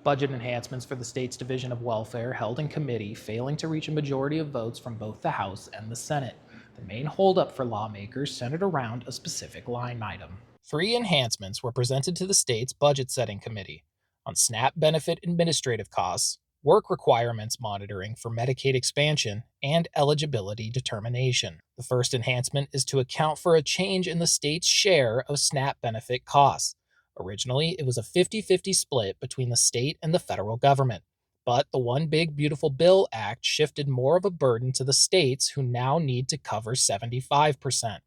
budget enhancements for the state's Division of Welfare held in committee, failing to reach a majority of votes from both the House and the Senate. The main holdup for lawmakers centered around a specific line item. 3 enhancements were presented to the state's budget setting committee on SNAP benefit administrative costs, work requirements monitoring for Medicaid expansion, and eligibility determination. The first enhancement is to account for a change in the state's share of SNAP benefit costs. Originally, it was a 50-50 split between the state and the federal government, but the One Big Beautiful Bill Act shifted more of a burden to the states, who now need to cover 75%,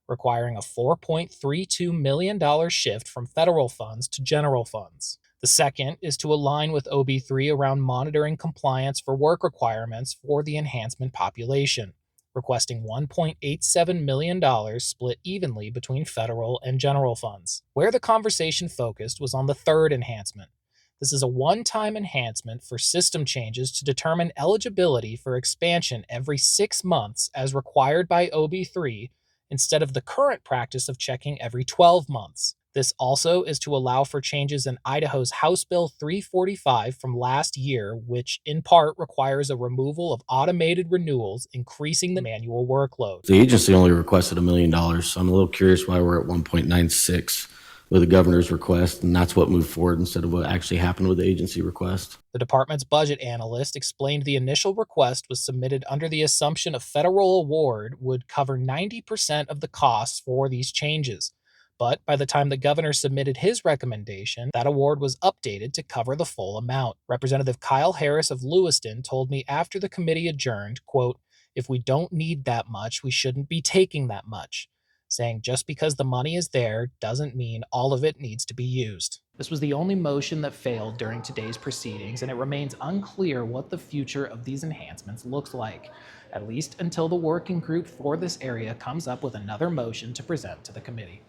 requiring a $4.32 million shift from federal funds to general funds. The second is to align with OB3 around monitoring compliance for work requirements for the enhancement population, requesting $1.87 million split evenly between federal and general funds. Where the conversation focused was on the third enhancement. This is a one-time enhancement for system changes to determine eligibility for expansion every 6 months as required by OB3, instead of the current practice of checking every 12 months. This also is to allow for changes in Idaho's House Bill 345 from last year, which in part requires a removal of automated renewals, increasing the manual workload. The agency only requested $1 million, so I'm a little curious why we're at 1.96 with the governor's request, and that's what moved forward instead of what actually happened with the agency request. The department's budget analyst explained the initial request was submitted under the assumption a federal award would cover 90% of the costs for these changes. But by the time the governor submitted his recommendation, that award was updated to cover the full amount. Representative Kyle Harris of Lewiston told me after the committee adjourned, quote, "If we don't need that much, we shouldn't be taking that much," saying just because the money is there doesn't mean all of it needs to be used. This was the only motion that failed during today's proceedings, and it remains unclear what the future of these enhancements looks like, at least until the working group for this area comes up with another motion to present to the committee.